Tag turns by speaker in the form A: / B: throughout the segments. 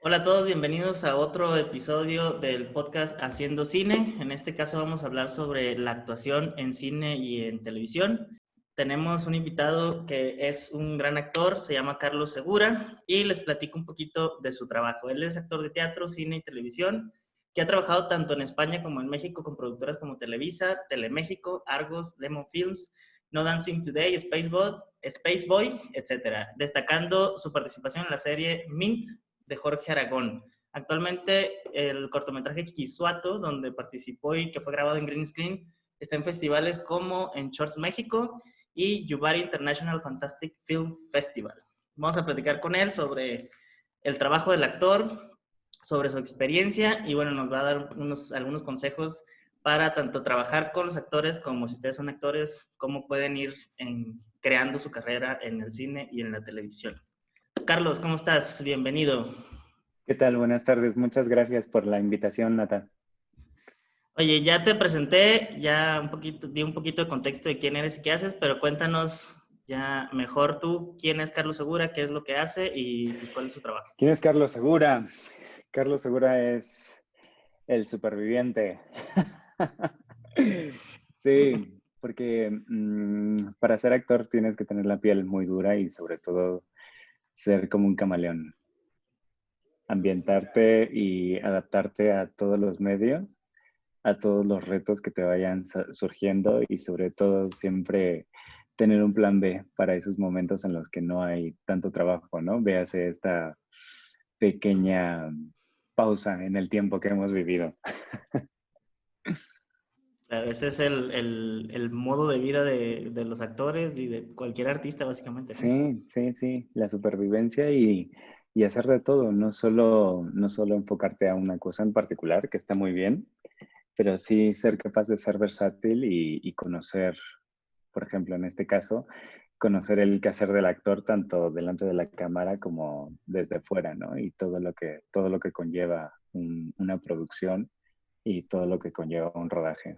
A: Hola a todos, bienvenidos a otro episodio del podcast Haciendo Cine. En este caso vamos a hablar sobre la actuación en cine y en televisión. Tenemos un invitado que es un gran actor, se llama Carlos Segura, y les platico un poquito de su trabajo. Él es actor de teatro, cine y televisión, que ha trabajado tanto en España como en México con productoras como Televisa, Teleméxico, Argos, Lemon Films, No Dancing Today, Spaceboy, etc. Destacando su participación en la serie Mint de Jorge Aragón. Actualmente el cortometraje Kikisuato, donde participó y que fue grabado en green screen, está en festivales como en Shorts México y Yubari International Fantastic Film Festival. Vamos a platicar con él sobre el trabajo del actor, sobre su experiencia y bueno, nos va a dar algunos consejos para tanto trabajar con los actores como si ustedes son actores, cómo pueden ir creando su carrera en el cine y en la televisión. Carlos, ¿cómo estás? Bienvenido.
B: ¿Qué tal? Buenas tardes. Muchas gracias por la invitación, Nata.
A: Oye, ya te presenté, ya di un poquito de contexto de quién eres y qué haces, pero cuéntanos ya mejor tú, quién es Carlos Segura, qué es lo que hace y pues, cuál es su trabajo.
B: ¿Quién es Carlos Segura? Carlos Segura es el superviviente. Sí, porque para ser actor tienes que tener la piel muy dura y sobre todo ser como un camaleón. Ambientarte y adaptarte a todos los medios, a todos los retos que te vayan surgiendo y sobre todo siempre tener un plan B para esos momentos en los que no hay tanto trabajo, ¿no? Véase esta pequeña pausa en el tiempo que hemos vivido.
A: Claro, ese es el modo de vida de los actores y de cualquier artista, básicamente, ¿no?
B: Sí, sí, sí, la supervivencia y hacer de todo, no solo enfocarte a una cosa en particular, que está muy bien, pero sí ser capaz de ser versátil y conocer, por ejemplo, en este caso, conocer el quehacer del actor tanto delante de la cámara como desde fuera, ¿no? Y todo lo que conlleva una producción y todo lo que conlleva un rodaje.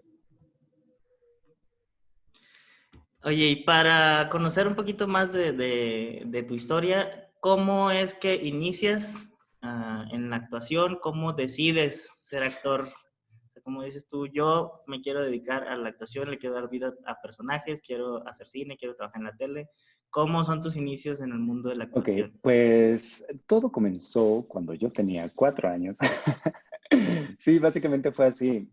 A: Oye, y para conocer un poquito más de tu historia, ¿cómo es que inicias en la actuación? ¿Cómo decides ser actor? O sea, como dices tú, yo me quiero dedicar a la actuación, le quiero dar vida a personajes, quiero hacer cine, quiero trabajar en la tele. ¿Cómo son tus inicios en el mundo de la
B: Ok,
A: actuación?
B: pues todo comenzó cuando yo tenía 4 años. Sí, básicamente fue así.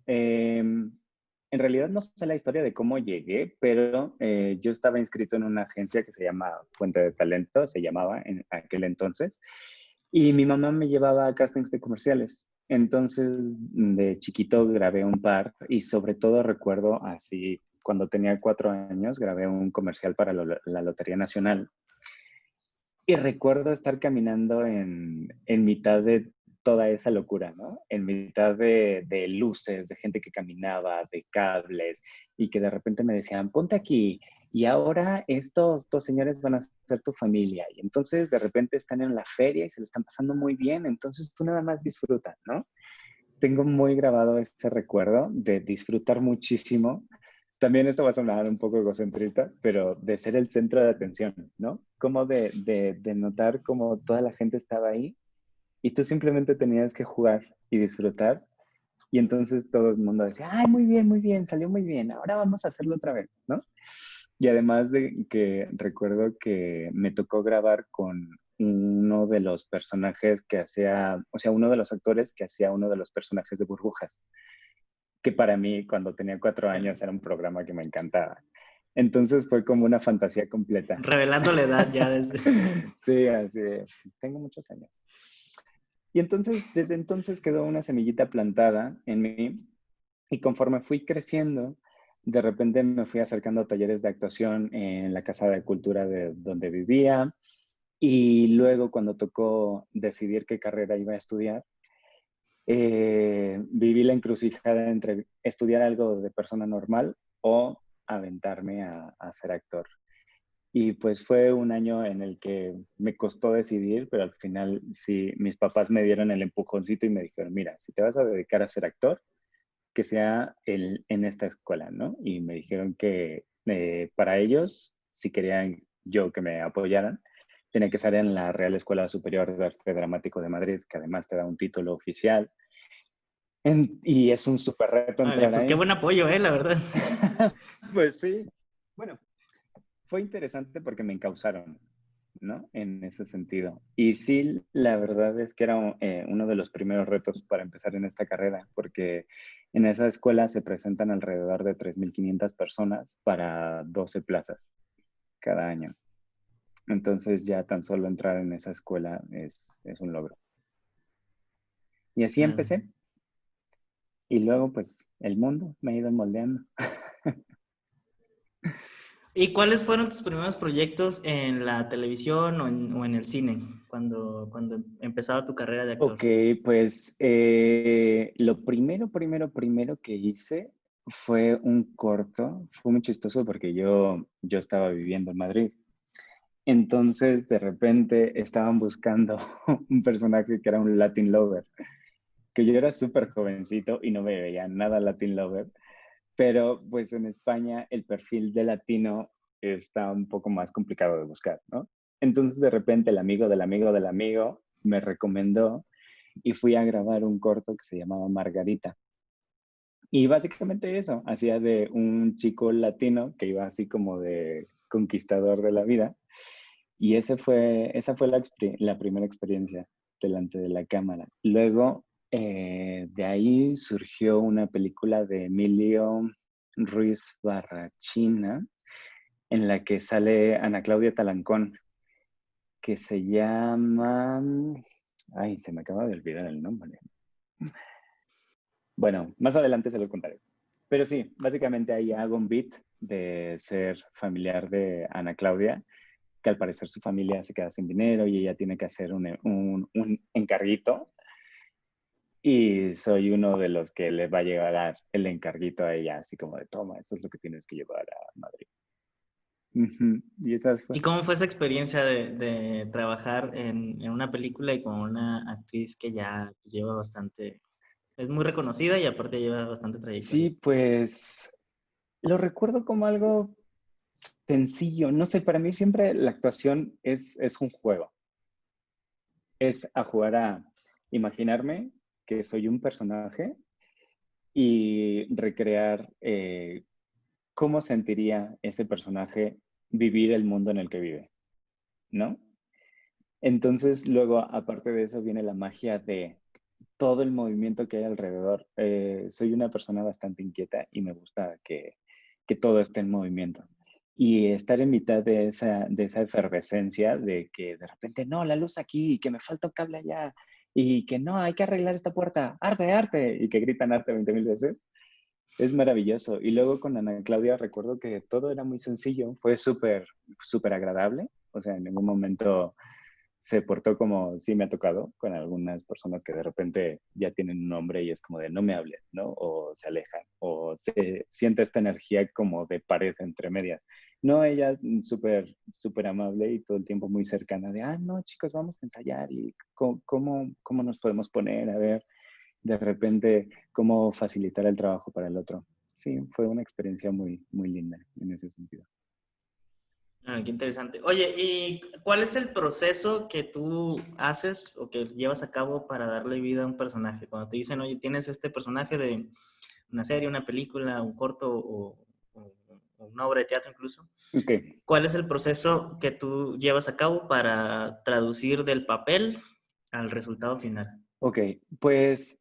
B: En realidad no sé la historia de cómo llegué, pero yo estaba inscrito en una agencia que se llama Fuente de Talento, se llamaba en aquel entonces, y mi mamá me llevaba a castings de comerciales. Entonces, de chiquito grabé un par y sobre todo recuerdo así, cuando tenía 4 años, grabé un comercial para la Lotería Nacional. Y recuerdo estar caminando en mitad de toda esa locura, ¿no? En mitad de luces, de gente que caminaba, de cables, y que de repente me decían, ponte aquí, y ahora estos dos señores van a ser tu familia. Y entonces de repente están en la feria y se lo están pasando muy bien, entonces tú nada más disfruta, ¿no? Tengo muy grabado ese recuerdo de disfrutar muchísimo. También esto va a sonar un poco egocentrista, pero de ser el centro de atención, ¿no? Como de notar cómo toda la gente estaba ahí y tú simplemente tenías que jugar y disfrutar. Y entonces todo el mundo decía, ay, muy bien, salió muy bien, ahora vamos a hacerlo otra vez, ¿no? Y además de que recuerdo que me tocó grabar con uno de los personajes que hacía, o sea, uno de los actores que hacía uno de los personajes de Burbujas, que para mí cuando tenía 4 años era un programa que me encantaba. Entonces fue como una fantasía completa.
A: Revelando la edad ya desde...
B: Sí, así, tengo muchos años. Y entonces, desde entonces quedó una semillita plantada en mí y conforme fui creciendo, de repente me fui acercando a talleres de actuación en la Casa de Cultura de donde vivía y luego cuando tocó decidir qué carrera iba a estudiar, viví la encrucijada entre estudiar algo de persona normal o aventarme a ser actor. Y pues fue un año en el que me costó decidir, pero al final sí, mis papás me dieron el empujoncito y me dijeron, mira, si te vas a dedicar a ser actor, que sea en esta escuela, ¿no? Y me dijeron que para ellos, si querían yo que me apoyaran, Tenía que estar en la Real Escuela Superior de Arte Dramático de Madrid, que además te da un título oficial. Y es un súper reto
A: Vale,
B: entrar
A: pues qué
B: ahí.
A: buen apoyo, la verdad.
B: Pues sí. Bueno, fue interesante porque me encausaron, ¿no? En ese sentido. Y sí, la verdad es que era uno de los primeros retos para empezar en esta carrera, porque en esa escuela se presentan alrededor de 3.500 personas para 12 plazas cada año. Entonces ya tan solo entrar en esa escuela es un logro. Y así
A: Claro.
B: empecé. Y luego, pues, el mundo me ha ido moldeando.
A: ¿Y cuáles fueron tus primeros proyectos en la televisión o en el cine cuando empezaba tu carrera de actor?
B: Ok, pues lo primero que hice fue un corto. Fue muy chistoso porque yo estaba viviendo en Madrid. Entonces, de repente, estaban buscando un personaje que era un Latin Lover, que yo era súper jovencito y no me veía nada Latin Lover, pero pues en España el perfil de latino está un poco más complicado de buscar, ¿no? Entonces, de repente, el amigo del amigo del amigo me recomendó y fui a grabar un corto que se llamaba Margarita. Y básicamente eso, hacía de un chico latino que iba así como de conquistador de la vida. Y esa fue la primera experiencia delante de la cámara. Luego, de ahí surgió una película de Emilio Ruiz Barrachina, en la que sale Ana Claudia Talancón, que se llama... Ay, se me acaba de olvidar el nombre. Bueno, más adelante se lo contaré. Pero sí, básicamente ahí hago un beat de ser familiar de Ana Claudia, que al parecer su familia se queda sin dinero y ella tiene que hacer un encarguito y soy uno de los que le va a llevar el encarguito a ella, así como de, toma, esto es lo que tienes que llevar a Madrid. Ujú. Y esa fue.
A: ¿Y cómo fue esa experiencia de trabajar en una película y con una actriz que ya lleva bastante, es muy reconocida y aparte lleva bastante
B: Sí,
A: trayectoria?
B: pues lo recuerdo como algo sencillo. No sé, para mí siempre la actuación es un juego. Es a jugar a imaginarme que soy un personaje y recrear cómo sentiría ese personaje vivir el mundo en el que vive, ¿no? Entonces, luego, aparte de eso, viene la magia de todo el movimiento que hay alrededor. Soy una persona bastante inquieta y me gusta que todo esté en movimiento. Y estar en mitad de esa efervescencia de que de repente, no, la luz aquí, que me falta un cable allá, y que no, hay que arreglar esta puerta, arte, arte, y que gritan arte 20.000 veces, es maravilloso. Y luego con Ana Claudia recuerdo que todo era muy sencillo, fue súper agradable. O sea, en ningún momento se portó como sí me ha tocado con algunas personas que de repente ya tienen un nombre y es como de no me hables, ¿no? O se alejan, o se siente esta energía como de pared entre medias. No, ella súper amable y todo el tiempo muy cercana de, no, chicos, vamos a ensayar y cómo nos podemos poner, a ver, de repente, cómo facilitar el trabajo para el otro. Sí, fue una experiencia muy linda en ese sentido.
A: Ah, qué interesante. Oye, ¿y cuál es el proceso que tú haces o que llevas a cabo para darle vida a un personaje? Cuando te dicen, oye, tienes este personaje de una serie, una película, un corto o una obra de teatro incluso,
B: Ok,
A: ¿cuál es el proceso que tú llevas a cabo para traducir del papel al resultado final?
B: ok, pues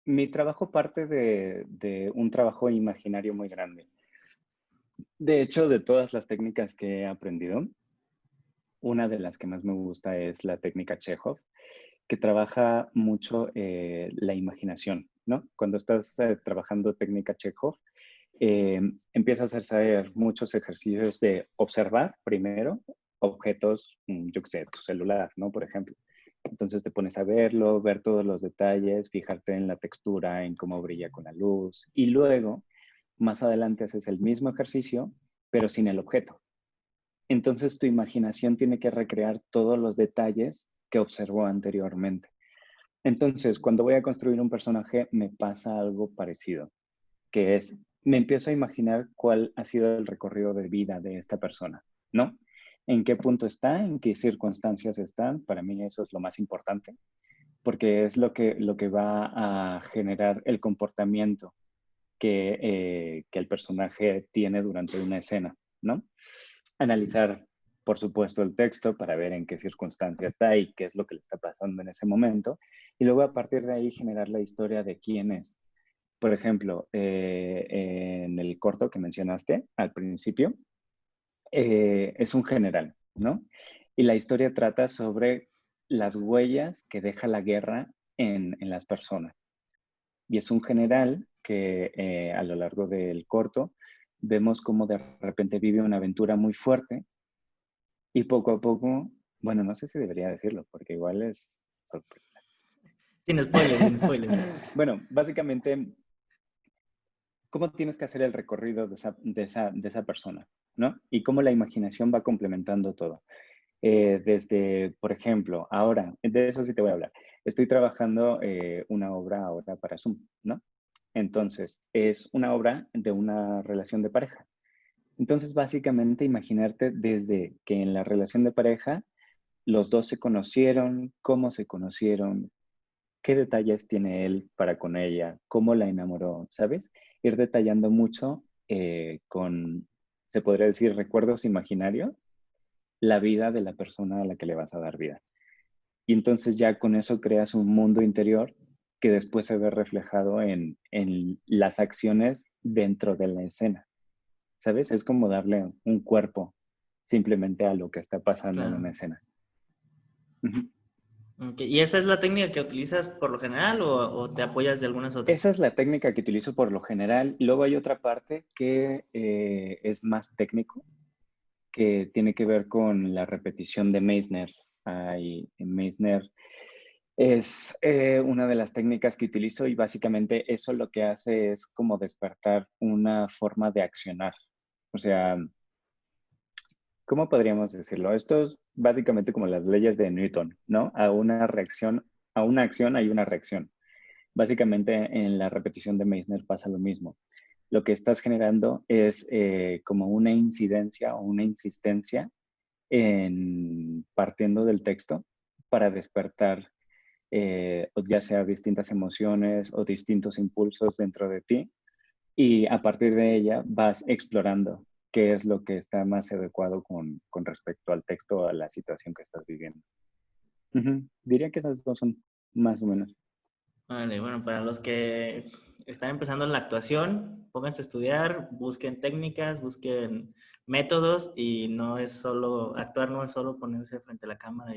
B: mi trabajo parte de un trabajo imaginario muy grande. De hecho, de todas las técnicas que he aprendido, una de las que más me gusta es la técnica Chekhov, que trabaja mucho la imaginación, ¿no? Cuando estás trabajando técnica Chekhov, empiezas a hacer muchos ejercicios de observar primero objetos, yo qué sé, tu celular, ¿no? Por ejemplo. Entonces te pones a verlo, ver todos los detalles, fijarte en la textura, en cómo brilla con la luz y luego, más adelante, haces el mismo ejercicio, pero sin el objeto. Entonces tu imaginación tiene que recrear todos los detalles que observó anteriormente. Entonces, cuando voy a construir un personaje, me pasa algo parecido, que es, me empiezo a imaginar cuál ha sido el recorrido de vida de esta persona, ¿no? en qué punto está, en qué circunstancias están. Para mí eso es lo más importante, porque es lo que va a generar el comportamiento que el personaje tiene durante una escena, ¿no? Analizar, por supuesto, el texto para ver en qué circunstancia está y qué es lo que le está pasando en ese momento, y luego a partir de ahí generar la historia de quién es. Por ejemplo, en el corto que mencionaste al principio, es un general, ¿no? Y la historia trata sobre las huellas que deja la guerra en las personas. Y es un general que a lo largo del corto vemos cómo de repente vive una aventura muy fuerte y poco a poco, bueno, no sé si debería decirlo, porque igual es sorpresa.
A: Sin spoilers, sin spoilers.
B: Bueno, básicamente, ¿cómo tienes que hacer el recorrido de esa persona? ¿No? Y cómo la imaginación va complementando todo. Desde, por ejemplo, ahora, de eso sí te voy a hablar. Estoy trabajando una obra ahora para Zoom, ¿no? Entonces, es una obra de una relación de pareja. Entonces, básicamente, imaginarte desde que en la relación de pareja los dos se conocieron, cómo se conocieron, qué detalles tiene él para con ella, cómo la enamoró, ¿sabes? Ir detallando mucho con, se podría decir, recuerdos imaginarios, la vida de la persona a la que le vas a dar vida. Y entonces ya con eso creas un mundo interior que después se ve reflejado en las acciones dentro de la escena, ¿sabes? Es como darle un cuerpo simplemente a lo que está pasando en
A: Claro.
B: una escena. Ujú.
A: Ok, ¿y esa es la técnica que utilizas por lo general o te apoyas de algunas otras?
B: Esa es la técnica que utilizo por lo general. Luego hay otra parte que es más técnico, que tiene que ver con la repetición de Meissner. Meissner es una de las técnicas que utilizo y básicamente eso lo que hace es como despertar una forma de accionar. O sea, ¿cómo podríamos decirlo? Esto es básicamente como las leyes de Newton, ¿no? A una reacción, a una acción hay una reacción. Básicamente en la repetición de Meissner pasa lo mismo. Lo que estás generando es como una incidencia o una insistencia partiendo del texto para despertar ya sea distintas emociones o distintos impulsos dentro de ti y a partir de ella vas explorando qué es lo que está más adecuado con respecto al texto o a la situación que estás viviendo. Ujú. Diría que esas dos son más o menos.
A: Vale, bueno, para los que están empezando en la actuación, pónganse a estudiar, busquen técnicas, busquen métodos y no es solo, actuar no es solo ponerse frente a la cámara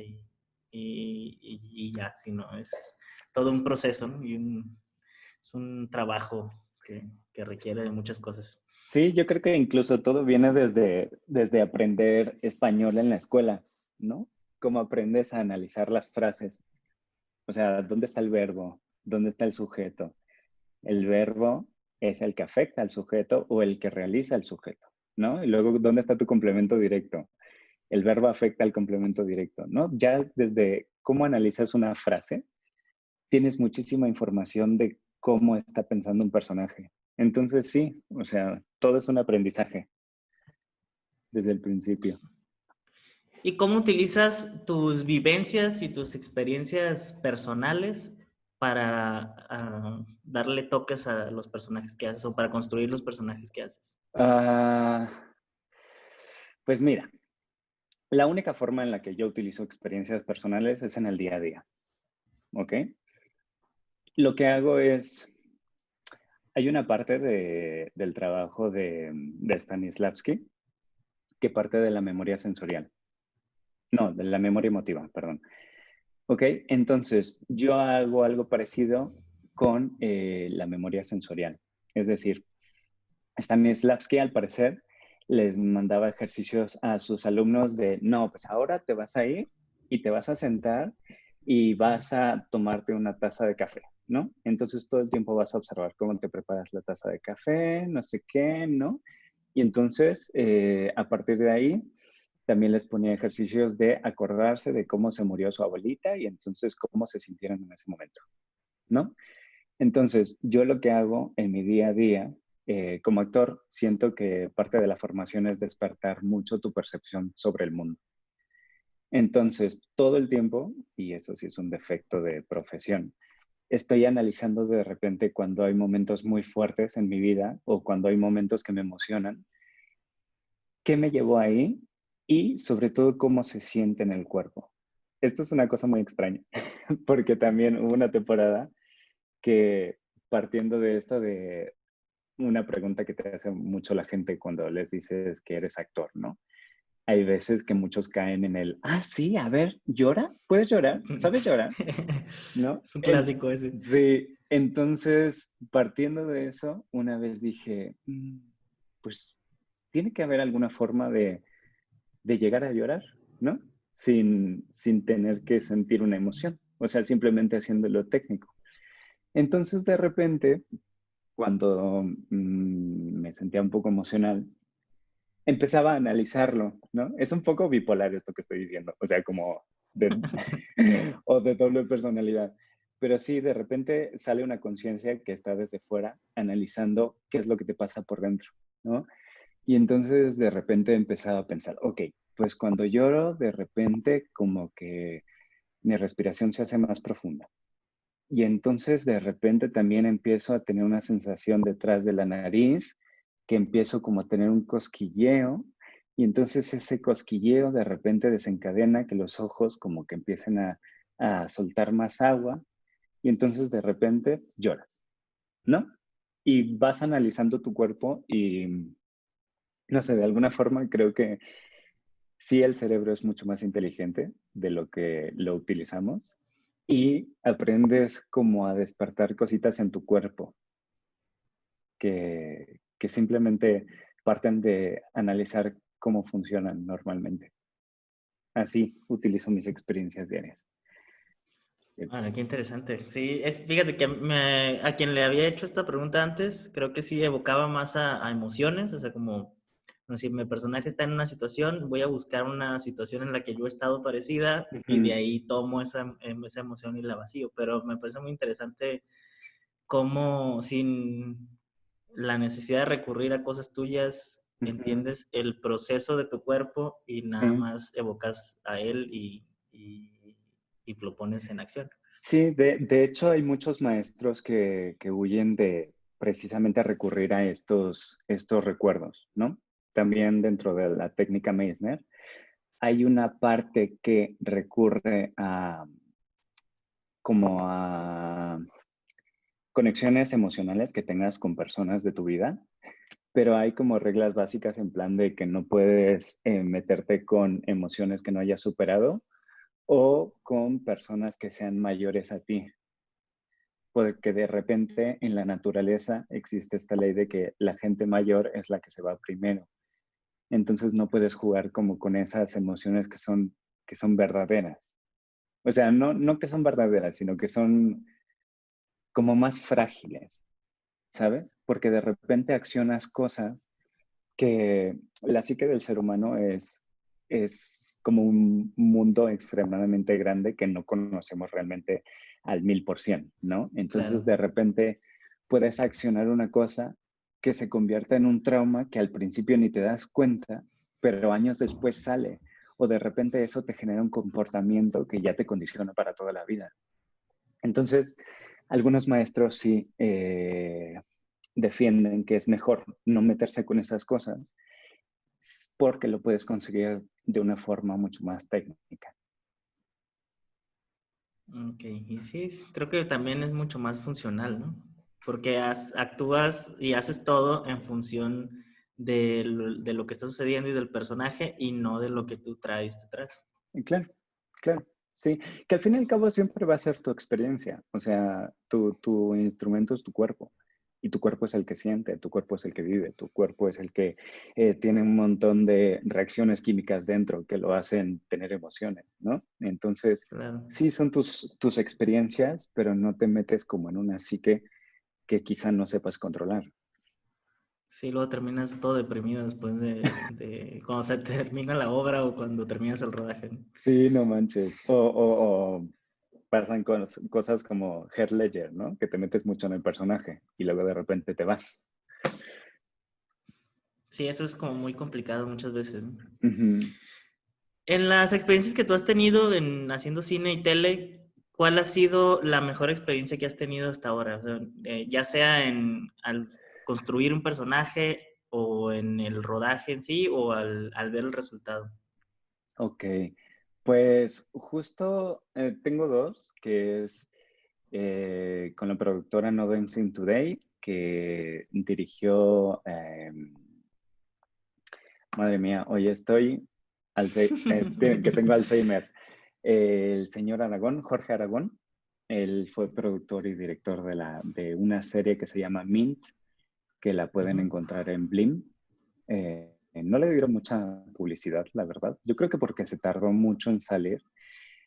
A: y ya, sino es todo un proceso, ¿no? Es un trabajo que requiere de muchas cosas.
B: Sí, yo creo que incluso todo viene desde aprender español en la escuela, ¿no? Cómo aprendes a analizar las frases. O sea, ¿dónde está el verbo? ¿Dónde está el sujeto? El verbo es el que afecta al sujeto o el que realiza al sujeto, ¿no? Y luego, ¿dónde está tu complemento directo? El verbo afecta al complemento directo, ¿no? Ya desde cómo analizas una frase, tienes muchísima información de cómo está pensando un personaje. Entonces, sí, o sea, todo es un aprendizaje desde el principio.
A: ¿Y cómo utilizas tus vivencias y tus experiencias personales para darle toques a los personajes que haces o para construir los personajes que haces?
B: Ah, pues mira, la única forma en la que yo utilizo experiencias personales es en el día a día, ¿ok? Lo que hago es, hay una parte del trabajo de Stanislavski que parte de la memoria sensorial. No, de la memoria emotiva, perdón. ¿Ok? Entonces, yo hago algo parecido con la memoria sensorial. Es decir, Stanislavski, al parecer, les mandaba ejercicios a sus alumnos de, no, pues ahora te vas a ir y te vas a sentar y vas a tomarte una taza de café, ¿no? Entonces todo el tiempo vas a observar cómo te preparas la taza de café, no sé qué, ¿no? Y entonces, a partir de ahí, también les ponía ejercicios de acordarse de cómo se murió su abuelita y entonces cómo se sintieron en ese momento, ¿no? Entonces, yo lo que hago en mi día a día como actor, siento que parte de la formación es despertar mucho tu percepción sobre el mundo. Entonces, todo el tiempo, y eso sí es un defecto de profesión, estoy analizando de repente cuando hay momentos muy fuertes en mi vida o cuando hay momentos que me emocionan, qué me llevó ahí y sobre todo cómo se siente en el cuerpo. Esto es una cosa muy extraña, porque también hubo una temporada que partiendo de esto de una pregunta que te hace mucho la gente cuando les dices que eres actor, ¿no? Hay veces que muchos caen en el, ah, sí, a ver, ¿llora? ¿Puedes llorar? ¿Sabes llorar? ¿No?
A: Es un clásico ese.
B: Sí, entonces, partiendo de eso, una vez dije, pues tiene que haber alguna forma de llegar a llorar, ¿no? Sin tener que sentir una emoción, o sea, simplemente haciéndolo técnico. Entonces, de repente, cuando me sentía un poco emocional, empezaba a analizarlo, ¿no? Es un poco bipolar esto que estoy diciendo, o sea, como de, o de doble personalidad. Pero sí, de repente sale una conciencia que está desde fuera analizando qué es lo que te pasa por dentro, ¿no? Y entonces de repente empezaba a pensar, ok, pues cuando lloro, de repente como que mi respiración se hace más profunda. Y entonces de repente también empiezo a tener una sensación detrás de la nariz, que empiezo como a tener un cosquilleo, y entonces ese cosquilleo de repente desencadena que los ojos como que empiecen a soltar más agua, y entonces de repente lloras, ¿no? Y vas analizando tu cuerpo y, no sé, de alguna forma creo que sí el cerebro es mucho más inteligente de lo que lo utilizamos y aprendes como a despertar cositas en tu cuerpo que simplemente parten de analizar cómo funcionan normalmente. Así utilizo mis experiencias diarias.
A: Ah, qué interesante. Sí, fíjate que a quien le había hecho esta pregunta antes, creo que sí evocaba más a emociones, o sea, como, no sé, si mi personaje está en una situación, voy a buscar una situación en la que yo he estado parecida y de
B: Ujú,
A: ahí tomo esa emoción y la vacío, pero me parece muy interesante cómo sin la necesidad de recurrir a cosas tuyas,
B: ujú,
A: entiendes el proceso de tu cuerpo y nada
B: sí.
A: más evocas a él y lo pones en acción.
B: Sí, de hecho hay muchos maestros que huyen de precisamente recurrir a estos recuerdos, ¿no? También dentro de la técnica Meissner hay una parte que recurre a como a conexiones emocionales que tengas con personas de tu vida, pero hay como reglas básicas en plan de que no puedes meterte con emociones que no hayas superado o con personas que sean mayores a ti, porque de repente en la naturaleza existe esta ley de que la gente mayor es la que se va primero. Entonces no puedes jugar como con esas emociones que son verdaderas. O sea, no que son verdaderas, sino que son como más frágiles, ¿sabes? Porque de repente accionas cosas que la psique del ser humano es como un mundo extremadamente grande que no conocemos realmente al 1000%, ¿no? Entonces,
A: Claro.
B: de repente, puedes accionar una cosa que se convierta en un trauma que al principio ni te das cuenta, pero años después sale. O de repente eso te genera un comportamiento que ya te condiciona para toda la vida. Entonces, algunos maestros sí defienden que es mejor no meterse con esas cosas porque lo puedes conseguir de una forma mucho más técnica.
A: Ok, y sí, creo que también es mucho más funcional, ¿no? Porque actúas y haces todo en función de lo que está sucediendo y del personaje y no de lo que tú traes detrás.
B: Y claro, claro, sí, que al fin y al cabo siempre va a ser tu experiencia, o sea, tu instrumento es tu cuerpo y tu cuerpo es el que siente, tu cuerpo es el que vive, tu cuerpo es el que tiene un montón de reacciones químicas dentro que lo hacen tener emociones, ¿no? Entonces,
A: Claro.
B: sí son tus experiencias, pero no te metes como en una psique que quizá no sepas controlar.
A: Sí, luego terminas todo deprimido después de cuando se termina la obra o cuando terminas el rodaje, ¿no?
B: Sí, no manches. O pasan cosas como Heath Ledger, ¿no? Que te metes mucho en el personaje y luego de repente te vas.
A: Sí, eso es como muy complicado muchas veces, ¿no?
B: Ujú.
A: En las experiencias que tú has tenido en haciendo cine y tele, ¿cuál ha sido la mejor experiencia que has tenido hasta ahora? O sea, ya sea al construir un personaje o en el rodaje en sí o al ver el resultado.
B: Ok, pues justo tengo dos, que es con la productora No Dancing Today, que dirigió, madre mía, hoy estoy, que tengo Alzheimer, el señor Aragón, Jorge Aragón. Él fue productor y director de una serie que se llama Mint, que la pueden
A: Ujú.
B: encontrar en Blim. No le dieron mucha publicidad, la verdad. Yo creo que porque se tardó mucho en salir.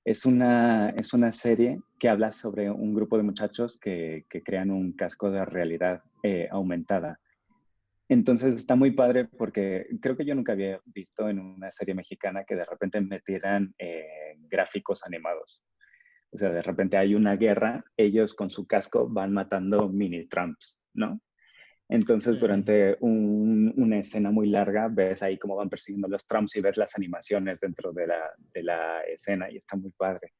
B: Es una serie que habla sobre un grupo de muchachos que crean un casco de realidad aumentada. Entonces está muy padre porque creo que yo nunca había visto en una serie mexicana que de repente metieran gráficos animados. O sea, de repente hay una guerra, ellos con su casco van matando mini Trumps, ¿no? Entonces, durante una escena muy larga, ves ahí cómo van persiguiendo los Trumps y ves las animaciones dentro de la escena y está muy padre.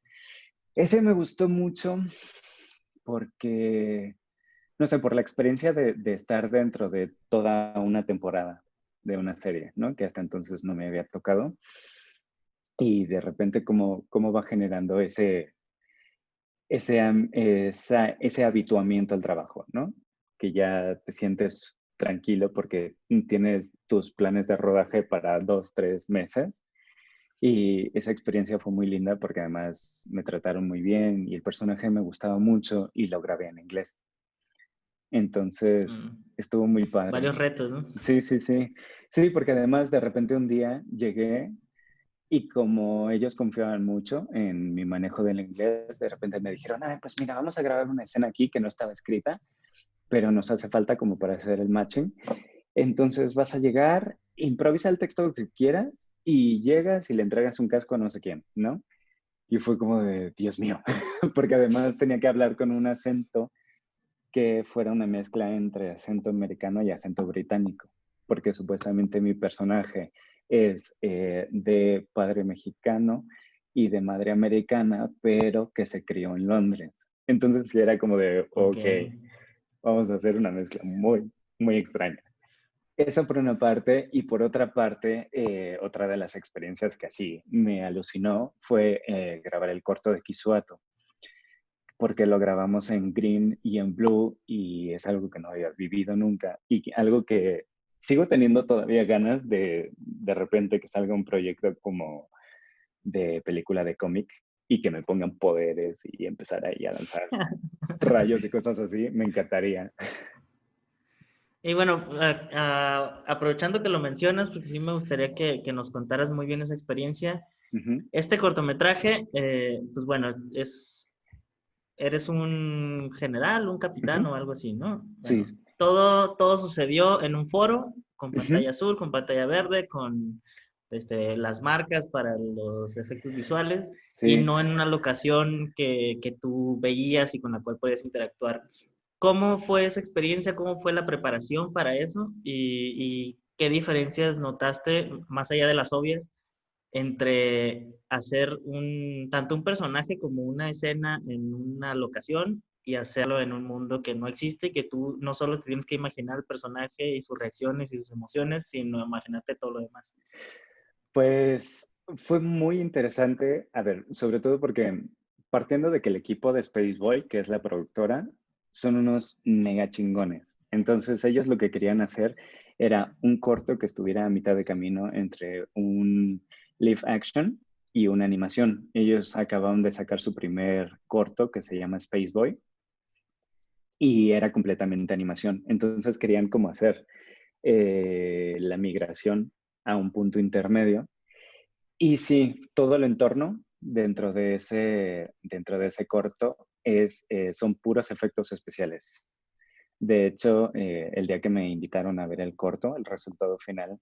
B: Ese me gustó mucho porque, no sé, por la experiencia de estar dentro de toda una temporada de una serie, ¿no? Que hasta entonces no me había tocado. Y de repente cómo va generando ese habituamiento al trabajo, ¿no? Que ya te sientes tranquilo porque tienes tus planes de rodaje para 2, 3 meses. Y esa experiencia fue muy linda porque además me trataron muy bien y el personaje me gustaba mucho y lo grabé en inglés. Entonces,
A: Mm.
B: estuvo muy padre.
A: Varios retos, ¿no?
B: Sí, sí, sí. Sí, porque además de repente un día llegué y como ellos confiaban mucho en mi manejo del inglés, de repente me dijeron, ay, pues mira, vamos a grabar una escena aquí que no estaba escrita, pero nos hace falta como para hacer el matching. Entonces vas a llegar, improvisa el texto que quieras y llegas y le entregas un casco a no sé quién, ¿no? Y fue como de, Dios mío, porque además tenía que hablar con un acento que fuera una mezcla entre acento americano y acento británico, porque supuestamente mi personaje es de padre mexicano y de madre americana, pero que se crió en Londres. Entonces sí era como de,
A: Ok.
B: ok, vamos a hacer una mezcla muy, muy extraña. Eso por una parte, y por otra parte, otra de las experiencias que así me alucinó fue grabar el corto de Kisuato, porque lo grabamos en green y en blue y es algo que no había vivido nunca y algo que sigo teniendo todavía ganas de repente que salga un proyecto como de película de cómic y que me pongan poderes y empezar ahí a lanzar rayos y cosas así, me encantaría.
A: Y bueno, aprovechando que lo mencionas, porque sí me gustaría que nos contaras muy bien esa experiencia.
B: Ujú.
A: Este cortometraje, pues bueno, eres un general, un capitán
B: Ujú.
A: o algo así, ¿no?
B: Sí.
A: Bueno, todo sucedió en un foro con
B: Ujú.
A: pantalla azul, con pantalla verde, con las marcas para los efectos visuales y
B: Sí.
A: no en una locación que tú veías y con la cual podías interactuar. ¿Cómo fue esa experiencia? ¿Cómo fue la preparación para eso? Y qué diferencias notaste, más allá de las obvias, entre hacer tanto un personaje como una escena en una locación y hacerlo en un mundo que no existe, que tú no solo te tienes que imaginar el personaje y sus reacciones y sus emociones, sino imaginarte todo lo demás?
B: Pues fue muy interesante, a ver, sobre todo porque partiendo de que el equipo de Space Boy, que es la productora, son unos mega chingones. Entonces ellos lo que querían hacer era un corto que estuviera a mitad de camino entre un live action y una animación. Ellos acababan de sacar su primer corto que se llama Space Boy y era completamente animación. Entonces querían como hacer la migración a un punto intermedio y sí, todo el entorno dentro de ese corto son puros efectos especiales. De hecho, el día que me invitaron a ver el corto, el resultado final,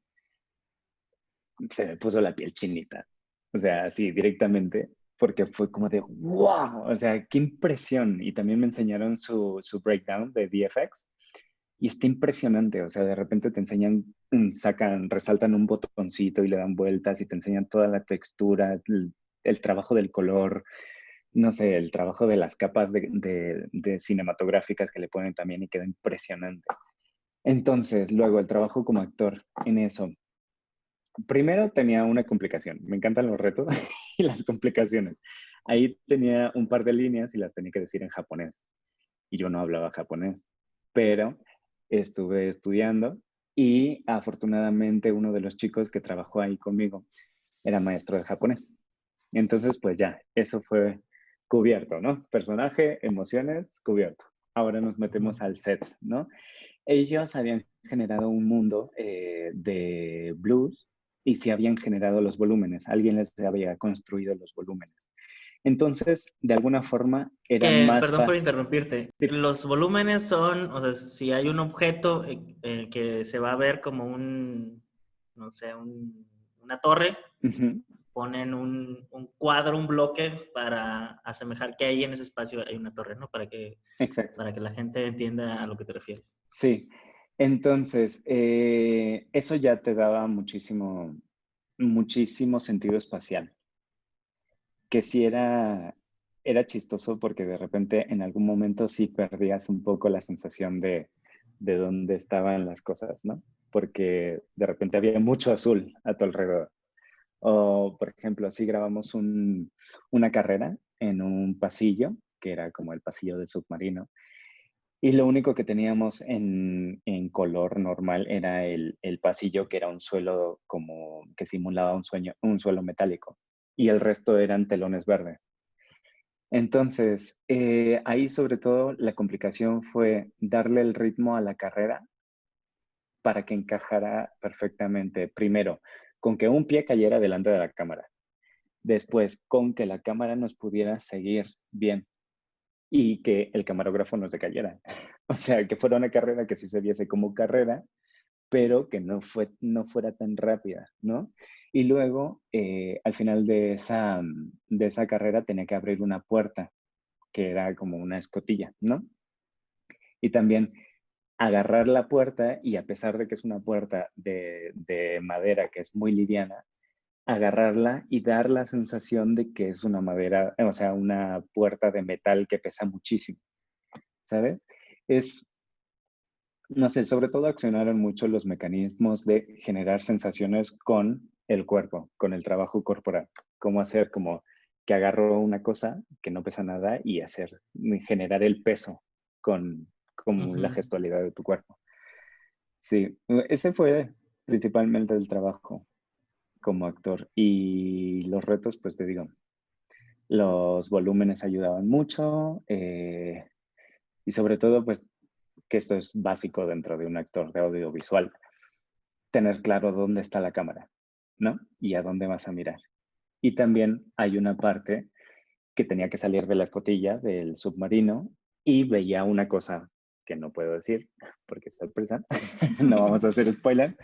B: se me puso la piel chinita. O sea, así directamente, porque fue como de wow, o sea, qué impresión. Y también me enseñaron su breakdown de VFX y está impresionante, o sea, de repente te enseñan, resaltan un botoncito y le dan vueltas y te enseñan toda la textura, el trabajo del color, no sé, el trabajo de las capas de cinematográficas que le ponen también y queda impresionante. Entonces, luego el trabajo como actor en eso. Primero tenía una complicación. Me encantan los retos y las complicaciones. Ahí tenía un par de líneas y las tenía que decir en japonés. Y yo no hablaba japonés, pero estuve estudiando y afortunadamente uno de los chicos que trabajó ahí conmigo era maestro de japonés. Entonces, pues ya, eso fue cubierto, ¿no? Personaje, emociones, cubierto. Ahora nos metemos
A: Ujú.
B: al set, ¿no? Ellos habían generado un mundo de blues y se habían generado los volúmenes. Alguien les había construido los volúmenes. Entonces, de alguna forma, era
A: Que,
B: más
A: perdón por
B: fácil.
A: interrumpirte, los volúmenes son, o sea, si hay un objeto que se va a ver como un, no sé, una torre, ponen un cuadro, un bloque para asemejar que ahí en ese espacio hay una torre, ¿no?
B: Exacto.
A: Para que la gente entienda a lo que te refieres.
B: Sí. Entonces, eso ya te daba muchísimo, muchísimo sentido espacial. Que sí era chistoso porque de repente en algún momento sí perdías un poco la sensación de dónde estaban las cosas, ¿no? Porque de repente había mucho azul a tu alrededor. O, por ejemplo, sí grabamos una carrera en un pasillo, que era como el pasillo del submarino, y lo único que teníamos en color normal era el pasillo, que era un suelo como que simulaba un suelo metálico, y el resto eran telones verdes. Entonces, ahí sobre todo la complicación fue darle el ritmo a la carrera para que encajara perfectamente. Primero, con que un pie cayera delante de la cámara. Después, con que la cámara nos pudiera seguir bien y que el camarógrafo no se cayera. O sea, que fuera una carrera que sí se viese como carrera, pero que no fuera tan rápida, ¿no? Y luego, al final de esa carrera, tenía que abrir una puerta, que era como una escotilla, ¿no? Y también agarrar la puerta y a pesar de que es una puerta de madera que es muy liviana, agarrarla y dar la sensación de que es una madera, o sea, una puerta de metal que pesa muchísimo, ¿sabes? Es, no sé, sobre todo accionaron mucho los mecanismos de generar sensaciones con el cuerpo, con el trabajo corporal. Cómo hacer como que agarro una cosa que no pesa nada y generar el peso con la
A: Ujú.
B: gestualidad de tu cuerpo. Sí, ese fue principalmente el trabajo como actor. Y los retos, pues te digo, los volúmenes ayudaban mucho y sobre todo, pues que esto es básico dentro de un actor de audiovisual, tener claro dónde está la cámara, ¿no? Y a dónde vas a mirar. Y también hay una parte que tenía que salir de la escotilla del submarino y veía una cosa que no puedo decir porque es sorpresa, no vamos a hacer spoiler,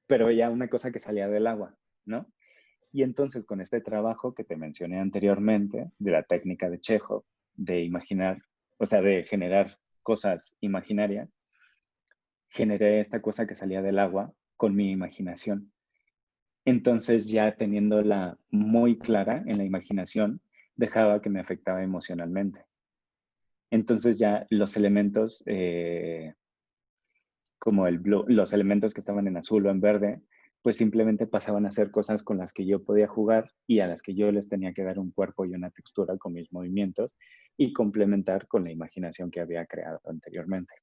B: pero veía una cosa que salía del agua, ¿no? Y entonces con este trabajo que te mencioné anteriormente, de la técnica de Chekhov, de imaginar, o sea, de generar cosas imaginarias, generé esta cosa que salía del agua con mi imaginación. Entonces ya teniéndola muy clara en la imaginación, dejaba que me afectaba emocionalmente. Entonces ya los elementos, como los elementos que estaban en azul o en verde, pues simplemente pasaban a ser cosas con las que yo podía jugar y a las que yo les tenía que dar un cuerpo y una textura con mis movimientos y complementar con la imaginación que había creado anteriormente.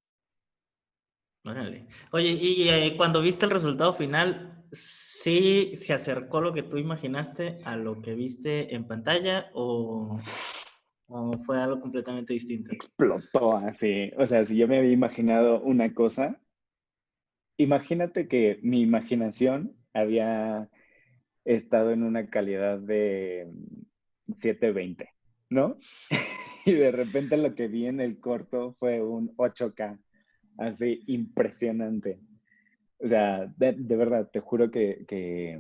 A: Órale. Oye, y cuando viste el resultado final, ¿sí se acercó lo que tú imaginaste a lo que viste en pantalla o fue algo completamente distinto?
B: Explotó así. O sea, si yo me había imaginado una cosa, imagínate que mi imaginación había estado en una calidad de 720, ¿no? Y de repente lo que vi en el corto fue un 8K, así impresionante. O sea, de verdad, te juro que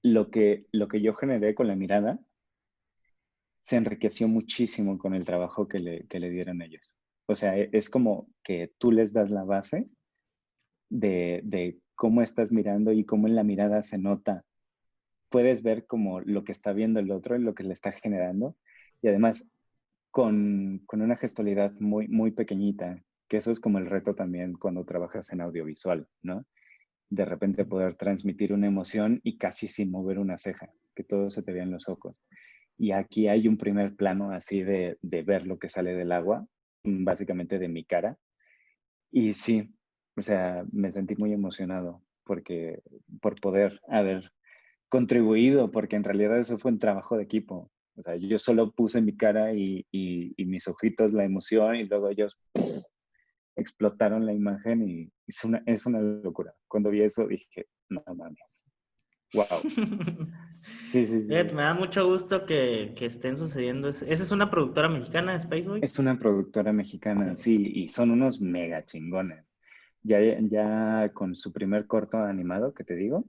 B: lo que yo generé con la mirada se enriqueció muchísimo con el trabajo que le dieron ellos. O sea, es como que tú les das la base de cómo estás mirando y cómo en la mirada se nota. Puedes ver como lo que está viendo el otro y lo que le está generando. Y además, con una gestualidad muy, muy pequeñita, que eso es como el reto también cuando trabajas en audiovisual, ¿no? De repente poder transmitir una emoción y casi sin mover una ceja, que todo se te vea en los ojos. Y aquí hay un primer plano así de ver lo que sale del agua, básicamente de mi cara. Y sí, o sea, me sentí muy emocionado porque por poder haber contribuido, porque en realidad eso fue un trabajo de equipo. O sea, yo solo puse mi cara y mis ojitos la emoción y luego ellos explotaron la imagen y es una locura. Cuando vi eso dije, no mames, wow. Sí, sí,
A: Fíjate,
B: sí.
A: me da mucho gusto que estén sucediendo. Esa es una productora mexicana, Spaceboy.
B: Es una productora
A: Sí.
B: mexicana, sí, y son unos mega chingones. Ya con su primer corto animado, que te digo,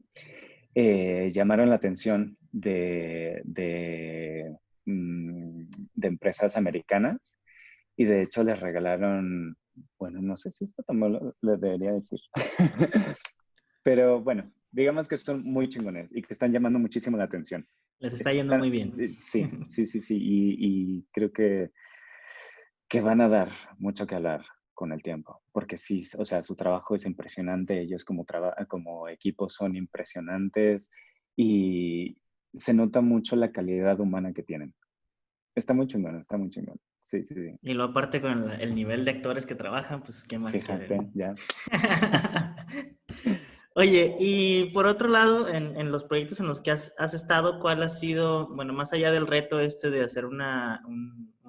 B: llamaron la atención de empresas americanas y de hecho les regalaron, bueno, no sé si esto también lo debería decir, pero bueno, digamos que son muy chingones y que están llamando muchísimo la atención.
A: Les está yendo muy bien.
B: Sí, sí, sí, sí, y creo que van a dar mucho que hablar con el tiempo, porque sí, o sea, su trabajo es impresionante, ellos como equipo son impresionantes y se nota mucho la calidad humana que tienen. Está muy chingón, está muy chingón. Sí, sí, sí.
A: Y luego aparte con el nivel de actores que trabajan, pues ¿qué más
B: Fíjate,
A: quieren?
B: ya.
A: Oye, y por otro lado, en los proyectos en los que has estado, ¿cuál ha sido, bueno, más allá del reto este de hacer un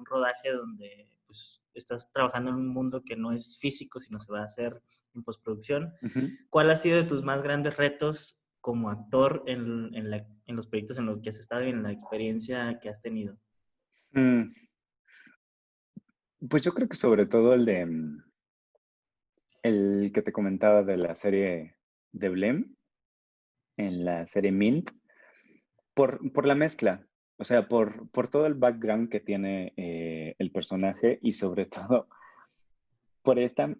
A: rodaje donde pues, estás trabajando en un mundo que no es físico, sino se va a hacer en postproducción?
B: Ujú.
A: ¿Cuál ha sido de tus más grandes retos como actor en los proyectos en los que has estado y en la experiencia que has tenido?
B: Mm, pues yo creo que sobre todo el que te comentaba de la serie de Blem, en la serie Mint, por la mezcla, o sea, por todo el background que tiene el personaje y sobre todo por esta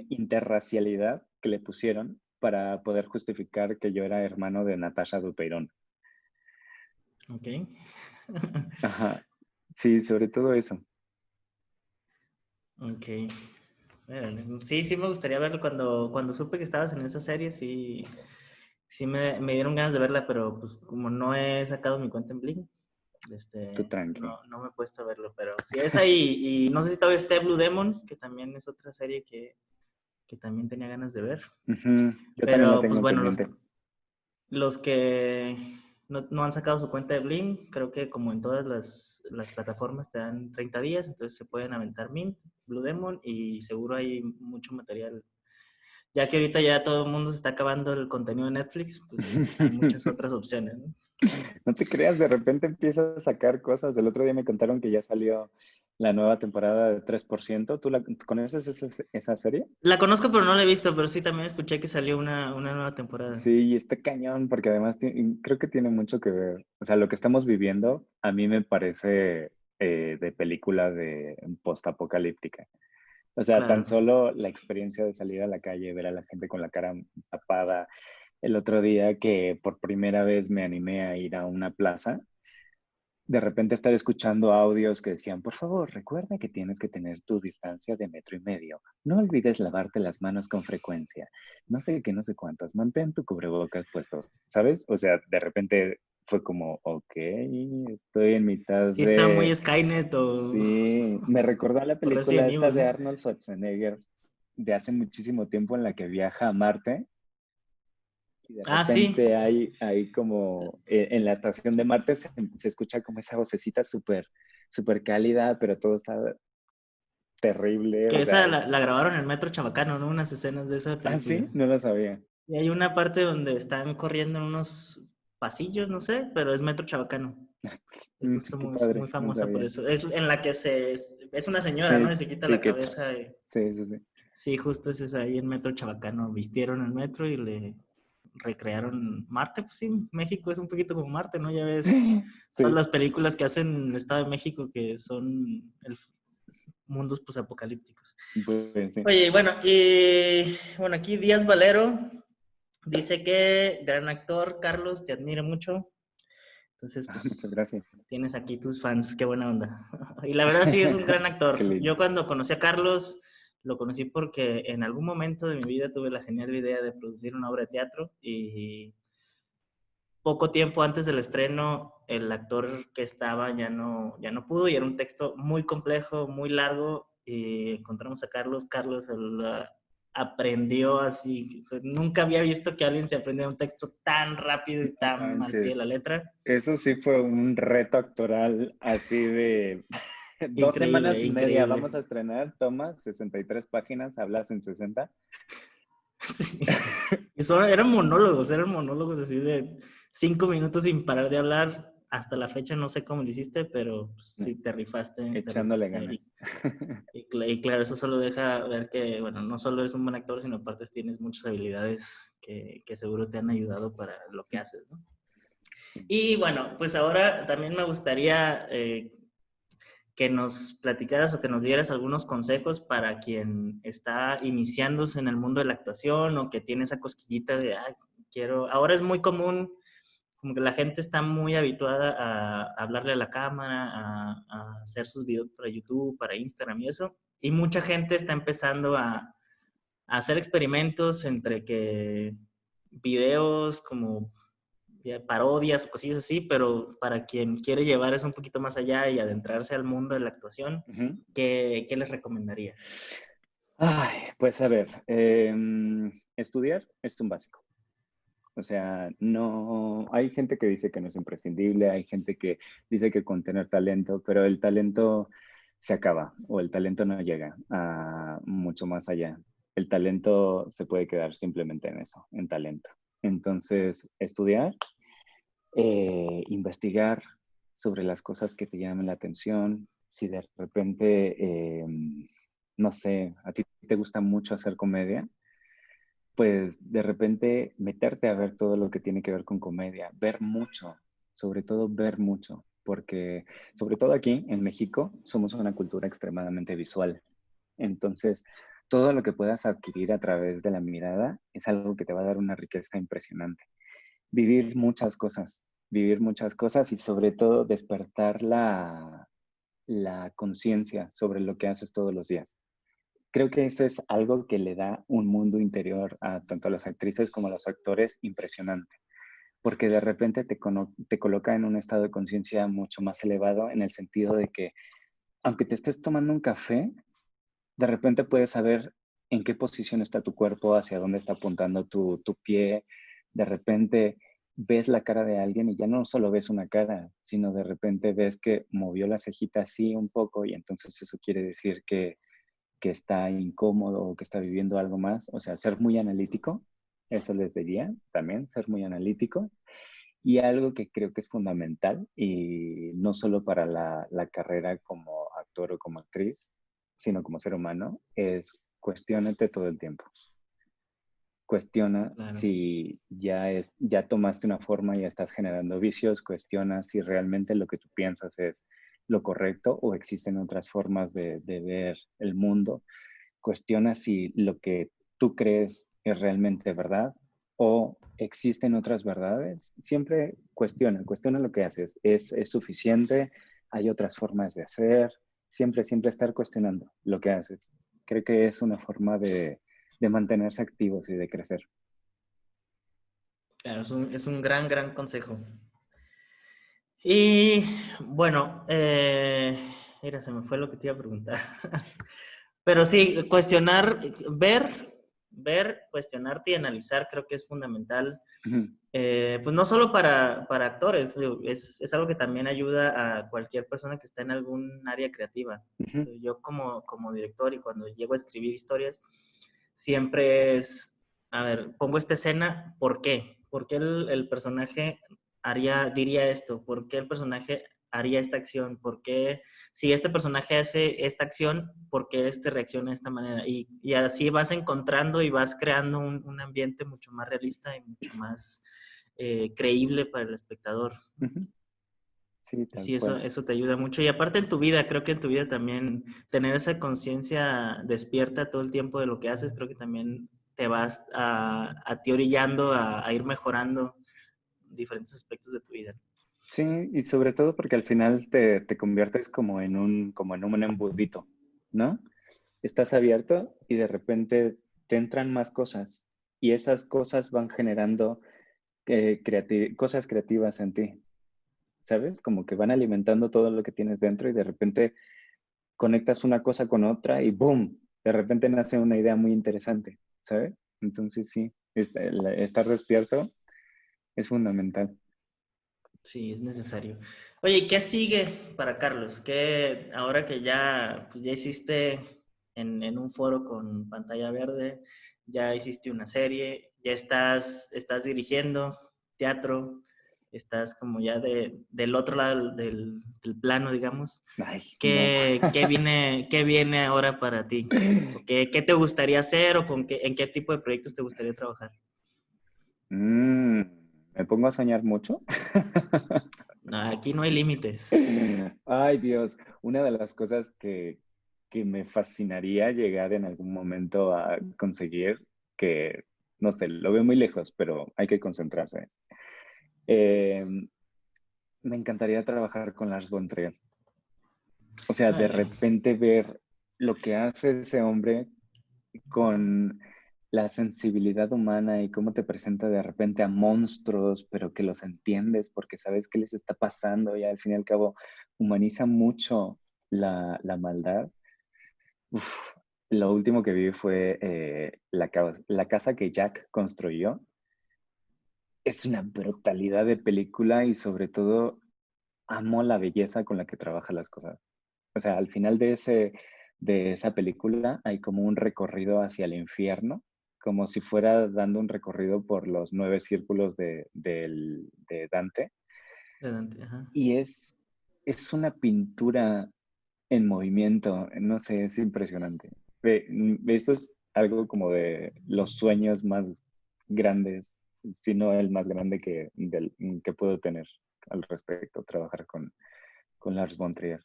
B: interracialidad que le pusieron para poder justificar que yo era hermano de Natasha Dupeirón.
A: Ok.
B: Ajá, sí, sobre todo eso.
A: Ok. Bueno, sí, sí me gustaría verlo. Cuando supe que estabas en esa serie, sí, sí me dieron ganas de verla, pero pues como no he sacado mi cuenta en Bling,
B: Tú tranqui.
A: no me he puesto a verlo, pero sí es ahí, y no sé si todavía esté Blue Demon, que también es otra serie que también tenía ganas de ver.
B: Ujú, yo también la
A: Pero pues
B: tengo
A: bueno,
B: pendiente.
A: los que no han sacado su cuenta de Blim, creo que como en todas las plataformas te dan 30 días, entonces se pueden aventar Mint, Blue Demon y seguro hay mucho material. Ya que ahorita ya todo el mundo se está acabando el contenido de Netflix, pues hay muchas otras opciones, ¿no?
B: No te creas, de repente empiezas a sacar cosas. El otro día me contaron que ya salió la nueva temporada de 3%. ¿Tú conoces esa serie?
A: La conozco pero no la he visto, pero sí también escuché que salió una nueva temporada.
B: Sí, y está cañón, porque además creo que tiene mucho que ver. O sea, lo que estamos viviendo a mí me parece de película de post-apocalíptica. O sea, tan
A: Claro.
B: solo la experiencia de salir a la calle, ver a la gente con la cara tapada. El otro día que por primera vez me animé a ir a una plaza, de repente estar escuchando audios que decían, por favor, recuerda que tienes que tener tu distancia de 1,5 metros. No olvides lavarte las manos con frecuencia. No sé qué, no sé cuántos. Mantén tu cubrebocas puesto, ¿sabes? O sea, de repente fue como, ok, estoy en mitad
A: Sí está muy
B: de...
A: Skynet
B: Sí, me recordó a la
A: o
B: película
A: Resident
B: esta
A: Evil,
B: de
A: ¿no?
B: Arnold Schwarzenegger de hace muchísimo tiempo en la que viaja a Marte y de
A: Ah, sí,
B: repente hay como en la estación de Marte se escucha como esa vocecita súper, súper cálida, pero todo está terrible,
A: que
B: o
A: esa
B: sea,
A: la grabaron en el Metro Chabacano, ¿no? Unas escenas de esa
B: ah,
A: película.
B: sí, no lo sabía.
A: Y hay una parte donde están corriendo en unos pasillos, no sé, pero es Metro Chabacano. Es justo
B: Qué
A: muy
B: padre, no
A: famosa por
B: sabía.
A: eso. Es en la que es una señora, ¿no? Y
B: Sí,
A: se quita
B: sí,
A: la cabeza.
B: sí, sí, sí.
A: Sí, justo es esa ahí en Metro Chabacano. Vistieron el metro y le recrearon Marte. Pues sí, México es un poquito como Marte, ¿no? Ya ves todas
B: Sí,
A: las películas que hacen en el Estado de México que son mundos posapocalípticos.
B: Pues sí.
A: Oye, bueno, bueno, aquí Díaz Valero dice que gran actor, Carlos, te admiro mucho. Entonces,
B: Muchas
A: pues,
B: gracias.
A: tienes aquí tus fans, qué buena onda. Y la verdad sí es un gran
B: Qué
A: actor.
B: lindo.
A: Yo cuando conocí a Carlos, lo conocí porque en algún momento de mi vida tuve la genial idea de producir una obra de teatro y poco tiempo antes del estreno, el actor que estaba ya no pudo y era un texto muy complejo, muy largo y encontramos a Carlos. Carlos aprendió así, o sea, nunca había visto que alguien se aprendiera un texto tan rápido y
B: No
A: tan al pie de
B: manches.
A: la letra.
B: Eso sí fue un reto actoral así de 2 semanas
A: Increíble,
B: y media.
A: increíble.
B: Vamos a estrenar, toma, 63 páginas, hablas en 60.
A: Sí. Y eran monólogos así de 5 minutos sin parar de hablar. Hasta la fecha no sé cómo lo hiciste, pero sí te rifaste, te
B: Echándole
A: rifaste.
B: ganas.
A: Y claro, eso solo deja ver que, bueno, no solo eres un buen actor, sino aparte tienes muchas habilidades que seguro te han ayudado para lo que haces, ¿no?
B: Sí.
A: Y bueno, pues ahora también me gustaría que nos platicaras o que nos dieras algunos consejos para quien está iniciándose en el mundo de la actuación o que tiene esa cosquillita de, ay, quiero, ahora es muy común, como que la gente está muy habituada a hablarle a la cámara, a hacer sus videos para YouTube, para Instagram y eso, y mucha gente está empezando a hacer experimentos entre que videos como parodias o cosillas así, pero para quien quiere llevar eso un poquito más allá y adentrarse al mundo de la actuación,
B: Ujú.
A: ¿qué les recomendaría?
B: Ay, pues a ver, estudiar es un básico. O sea, no, hay gente que dice que no es imprescindible, hay gente que dice que con tener talento, pero el talento se acaba o el talento no llega a mucho más allá. El talento se puede quedar simplemente en eso, en talento. Entonces, estudiar, investigar sobre las cosas que te llamen la atención. Si de repente, no sé, a ti te gusta mucho hacer comedia, pues de repente meterte a ver todo lo que tiene que ver con comedia, ver mucho, sobre todo ver mucho, porque sobre todo aquí en México somos una cultura extremadamente visual. Entonces, todo lo que puedas adquirir a través de la mirada es algo que te va a dar una riqueza impresionante. Vivir muchas cosas y sobre todo despertar la conciencia sobre lo que haces todos los días. Creo que eso es algo que le da un mundo interior a tanto a las actrices como a los actores impresionante, porque de repente te coloca en un estado de conciencia mucho más elevado en el sentido de que, aunque te estés tomando un café, de repente puedes saber en qué posición está tu cuerpo, hacia dónde está apuntando tu pie. De repente ves la cara de alguien y ya no solo ves una cara, sino de repente ves que movió la cejita así un poco y entonces eso quiere decir que está incómodo o que está viviendo algo más. O sea, ser muy analítico, eso les diría también, ser muy analítico. Y algo que creo que es fundamental, y no solo para la carrera como actor o como actriz, sino como ser humano, es cuestiónate todo el tiempo. Cuestiona
A: Claro.
B: si ya tomaste una forma y ya estás generando vicios, cuestiona si realmente lo que tú piensas es lo correcto o existen otras formas de ver el mundo. Cuestiona si lo que tú crees es realmente verdad o existen otras verdades. Siempre cuestiona lo que haces. ¿Es suficiente? ¿Hay otras formas de hacer? Siempre, siempre estar cuestionando lo que haces. Creo que es una forma de mantenerse activos y de crecer.
A: Claro, es un gran, gran consejo. Y bueno, mira, se me fue lo que te iba a preguntar. Pero sí, cuestionar, ver, cuestionarte y analizar creo que es fundamental.
B: Ujú,
A: Pues no solo para actores, es algo que también ayuda a cualquier persona que está en algún área creativa.
B: ujú,
A: Yo como director y cuando llego a escribir historias, siempre es, a ver, pongo esta escena, ¿por qué? ¿Por qué el personaje diría esto? ¿Por qué el personaje haría esta acción? ¿Por qué si este personaje hace esta acción, por qué este reacciona de esta manera? Y así vas encontrando y vas creando un ambiente mucho más realista y mucho más creíble para el espectador.
B: ujú. Sí, tal
A: Sí,
B: cual.
A: eso te ayuda mucho. Y aparte en tu vida, creo que en tu vida también tener esa conciencia despierta todo el tiempo de lo que haces, creo que también te vas a ti orillando a ir mejorando diferentes aspectos de tu vida.
B: Sí, y sobre todo porque al final te conviertes como en un embudito, ¿no? Estás abierto y de repente te entran más cosas y esas cosas van generando cosas creativas en ti, ¿sabes? Como que van alimentando todo lo que tienes dentro y de repente conectas una cosa con otra y ¡boom! De repente nace una idea muy interesante, ¿sabes? Entonces sí, estar despierto es fundamental.
A: Sí, es necesario. Oye, ¿y qué sigue para Carlos? ¿Qué, ahora que ya, pues ya hiciste en un foro con pantalla verde, ya hiciste una serie, ya estás dirigiendo teatro, estás como ya del otro lado del plano, digamos?
B: Ay, no.
A: Qué viene ahora para ti? ¿O qué te gustaría hacer o en qué tipo de proyectos te gustaría trabajar?
B: Mm, ¿Me pongo a soñar mucho?
A: No, aquí no hay límites.
B: Ay, Dios, una de las cosas que me fascinaría llegar en algún momento a conseguir, que no sé, lo veo muy lejos, pero hay que concentrarse. Eh, Me encantaría trabajar con Lars von Trier. O sea, de
A: Órale.
B: repente ver lo que hace ese hombre con la sensibilidad humana y cómo te presenta de repente a monstruos, pero que los entiendes porque sabes qué les está pasando y al fin y al cabo humaniza mucho la maldad. Uf, lo último que vi fue la casa que Jack construyó. Es una brutalidad de película y sobre todo amo la belleza con la que trabaja las cosas. O sea, al final de esa película hay como un recorrido hacia el infierno, como si fuera dando un recorrido por los 9 círculos de Dante.
A: Adelante, ajá.
B: Y es una pintura en movimiento, no sé, es impresionante. Esto es algo como de los sueños más grandes, si no el más grande que puedo tener al respecto, trabajar con Lars von Trier.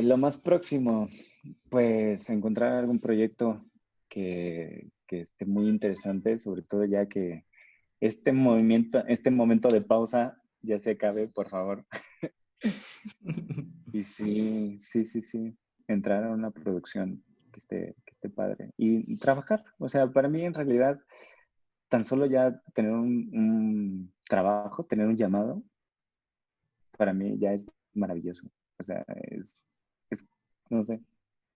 B: Lo más próximo, pues encontrar algún proyecto que esté muy interesante, sobre todo ya que este momento de pausa ya se acabe, por favor. Y sí, sí, sí, sí, entrar a una producción que esté padre y trabajar. O sea, para mí en realidad, tan solo ya tener un trabajo, tener un llamado, para mí ya es maravilloso. O sea, es no sé,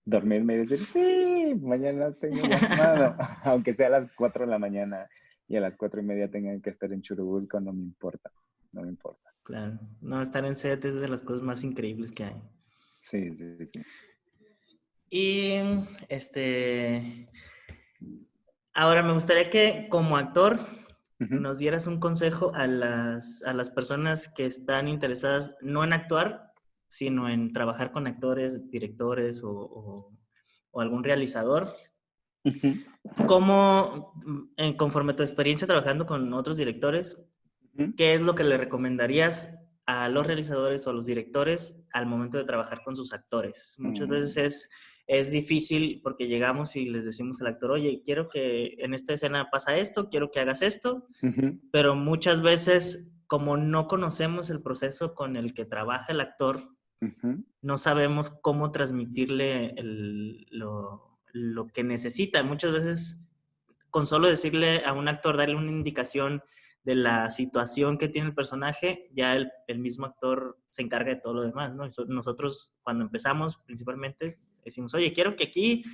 B: dormirme y decir, sí, mañana tengo llamado, aunque sea a las 4 de la mañana y a las 4:30 tengan que estar en Churubusco, no me importa, no me importa.
A: Claro. No, estar en set es de las cosas más increíbles que hay.
B: Sí, sí, sí.
A: Y este, ahora me gustaría que como actor
B: Ujú,
A: nos dieras un consejo a las personas que están interesadas no en actuar, sino en trabajar con actores, directores o algún realizador.
B: ujú,
A: ¿Cómo, conforme a tu experiencia trabajando con otros directores,
B: ujú.
A: qué es lo que le recomendarías a los realizadores o a los directores al momento de trabajar con sus actores? Muchas veces
B: Mm,
A: es difícil porque llegamos y les decimos al actor, oye, quiero que en esta escena pasa esto, quiero que hagas esto,
B: ujú,
A: pero muchas veces como no conocemos el proceso con el que trabaja el actor,
B: ujú,
A: no sabemos cómo transmitirle lo que necesita. Muchas veces con solo decirle a un actor, darle una indicación de la situación que tiene el personaje, ya el mismo actor se encarga de todo lo demás, ¿no? Nosotros cuando empezamos principalmente decimos, oye, quiero que aquí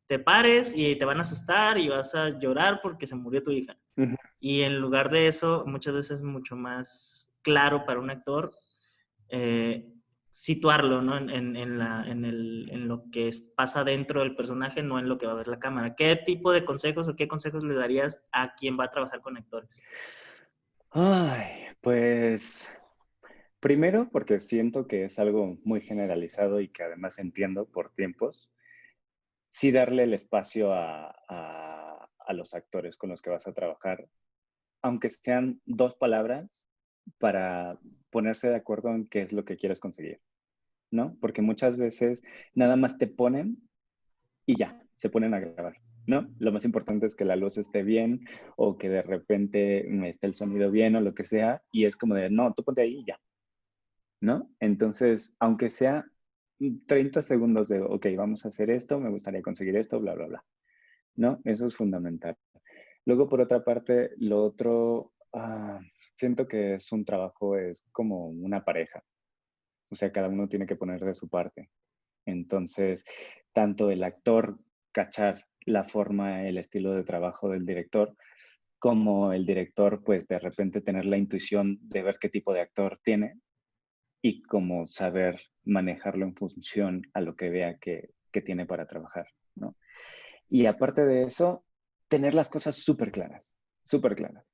A: te pares y te van a asustar y vas a llorar porque se murió tu hija.
B: ujú.
A: Y en lugar de eso, muchas veces es mucho más claro para un actor eh, situarlo, ¿no? En lo que pasa dentro del personaje, no en lo que va a ver la cámara. ¿Qué tipo de consejos o qué consejos le darías a quien va a trabajar con actores?
B: Ay, pues primero porque siento que es algo muy generalizado y que además entiendo por tiempos, sí darle el espacio a los actores con los que vas a trabajar, aunque sean 2 palabras, para ponerse de acuerdo en qué es lo que quieres conseguir, ¿no? Porque muchas veces nada más te ponen y ya, se ponen a grabar, ¿no? Lo más importante es que la luz esté bien o que de repente esté el sonido bien o lo que sea, y es como de, no, tú ponte ahí y ya, ¿no? Entonces, aunque sea 30 segundos de, ok, vamos a hacer esto, me gustaría conseguir esto, bla, bla, bla, ¿no? Eso es fundamental. Luego, por otra parte, lo otro, siento que es un trabajo, es como una pareja, o sea, cada uno tiene que poner de su parte. Entonces, tanto el actor cachar la forma, el estilo de trabajo del director, como el director, pues de repente tener la intuición de ver qué tipo de actor tiene y como saber manejarlo en función a lo que vea que tiene para trabajar, ¿no? Y aparte de eso, tener las cosas súper claras,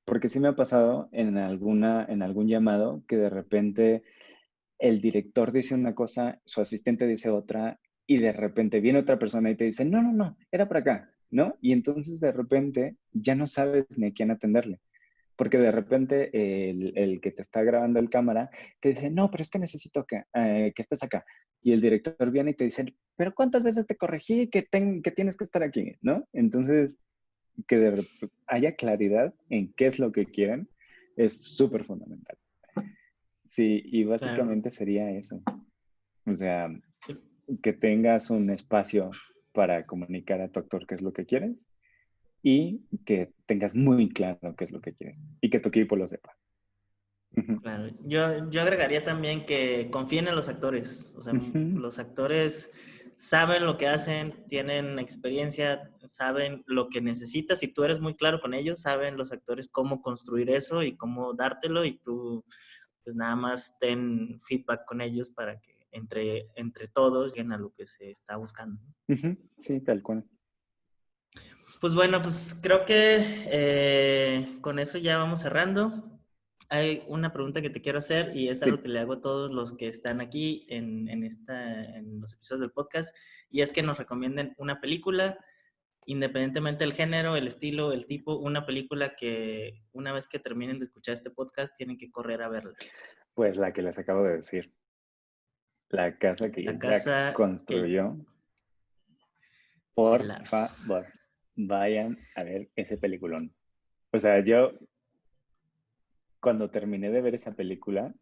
B: porque sí me ha pasado en algún llamado que de repente el director dice una cosa, su asistente dice otra, y de repente viene otra persona y te dice, no, no, no, era por acá, ¿no? Y entonces de repente ya no sabes ni a quién atenderle, porque de repente el que te está grabando el cámara te dice, no, pero es que necesito que estés acá. Y el director viene y te dice, pero ¿cuántas veces te corregí que tienes que estar aquí, ¿no? Entonces, haya claridad en qué es lo que quieren es súper fundamental. Sí, y
A: Claro.
B: básicamente sería eso. O sea, que tengas un espacio para comunicar a tu actor qué es lo que quieres y que tengas muy claro qué es lo que quieres y que tu equipo lo sepa. Ujú,
A: Claro, yo agregaría también que confíen en los actores. O sea,
B: ujú,
A: los actores saben lo que hacen, tienen experiencia, saben lo que necesitas. Si tú eres muy claro con ellos, saben los actores cómo construir eso y cómo dártelo, y tú pues nada más ten feedback con ellos para que entre todos lleguen a lo que se está buscando.
B: ujú. Sí, tal cual.
A: Pues bueno, pues creo que con eso ya vamos cerrando. Hay una pregunta que te quiero hacer y es algo
B: Sí.
A: que le hago a todos los que están aquí en los episodios del podcast, y es que nos recomienden una película, independientemente del género, el estilo, el tipo, una película que una vez que terminen de escuchar este podcast tienen que correr a verla.
B: Pues la que les acabo de decir, la casa
A: La
B: que Jack
A: casa que...
B: construyó,
A: de
B: por
A: Lars.
B: favor, vayan a ver ese peliculón. O sea, yo cuando terminé de ver esa película,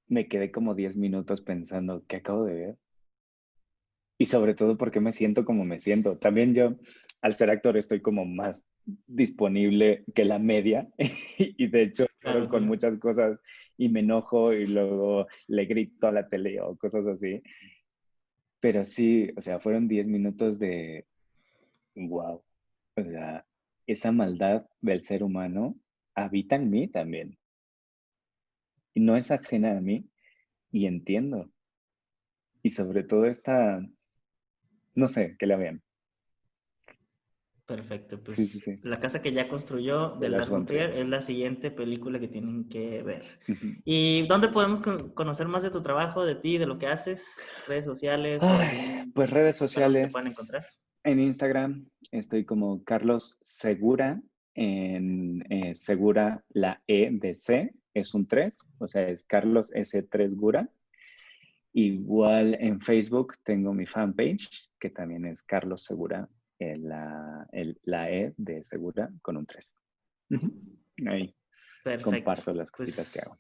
B: me quedé como 10 minutos pensando, ¿qué acabo de ver? Y sobre todo porque me siento como me siento. También yo, al ser actor, estoy como más disponible que la media y de hecho lloro
A: Claro,
B: con
A: claro.
B: muchas cosas y me enojo y luego le grito a la tele o cosas así. Pero sí, o sea, fueron 10 minutos de wow. O sea, esa maldad del ser humano habita en mí también y no es ajena a mí y entiendo. Y sobre todo esta, no sé, que la vean.
A: Perfecto,
B: Sí, sí,
A: pues
B: sí,
A: La casa que ya construyó
B: de
A: de
B: Lars
A: Lars
B: von
A: von
B: Trier.
A: Trier es la siguiente película que tienen que ver.
B: Ujú.
A: ¿Y dónde podemos conocer más de tu trabajo, de ti, de lo que haces? ¿Redes sociales o
B: Ay,
A: algún
B: pues redes
A: lugar donde te puedan
B: sociales.
A: encontrar?
B: En Instagram estoy como Carlos Segura. En Segura, la E de C es un 3, o sea, es Carlos S3 Gura. Igual en Facebook tengo mi fanpage, que también es Carlos Segura, la E de Segura con un 3. Ujú. Ahí
A: Perfecto.
B: comparto las cositas que
A: Pues
B: hago.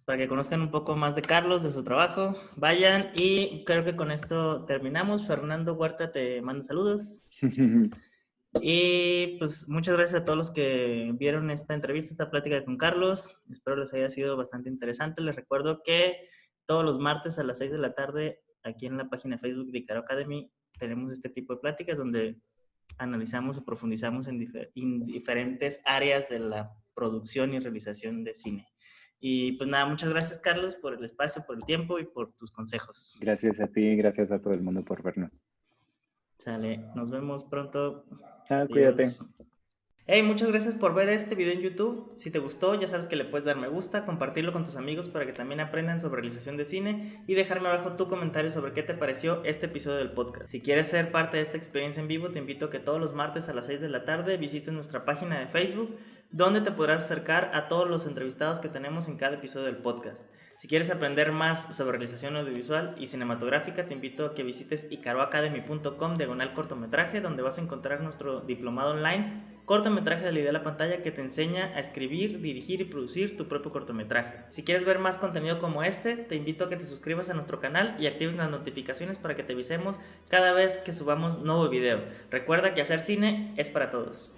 A: para que conozcan un poco más de Carlos, de su trabajo, vayan, y creo que con esto terminamos. Fernando Huerta te manda saludos. Y pues muchas gracias a todos los que vieron esta entrevista, esta plática con Carlos. Espero les haya sido bastante interesante. Les recuerdo que todos los martes a las 6 de la tarde, aquí en la página de Facebook de Icaro Academy, tenemos este tipo de pláticas donde analizamos o profundizamos en diferentes áreas de la producción y realización de cine. Y pues nada, muchas gracias Carlos por el espacio, por el tiempo y por tus consejos.
B: Gracias a ti, gracias a todo el mundo por vernos.
A: Sale, nos vemos pronto.
B: Chao, cuídate.
A: Adiós. Hey, muchas gracias por ver este video en YouTube. Si te gustó, ya sabes que le puedes dar me gusta, compartirlo con tus amigos para que también aprendan sobre realización de cine, y dejarme abajo tu comentario sobre qué te pareció este episodio del podcast. Si quieres ser parte de esta experiencia en vivo, te invito a que todos los martes a las 6 de la tarde visites nuestra página de Facebook, donde te podrás acercar a todos los entrevistados que tenemos en cada episodio del podcast. Si quieres aprender más sobre realización audiovisual y cinematográfica, te invito a que visites icaroacademy.com/cortometraje, donde vas a encontrar nuestro diplomado online, cortometraje de la idea a la pantalla, que te enseña a escribir, dirigir y producir tu propio cortometraje. Si quieres ver más contenido como este, te invito a que te suscribas a nuestro canal y actives las notificaciones para que te avisemos cada vez que subamos nuevo video. Recuerda que hacer cine es para todos.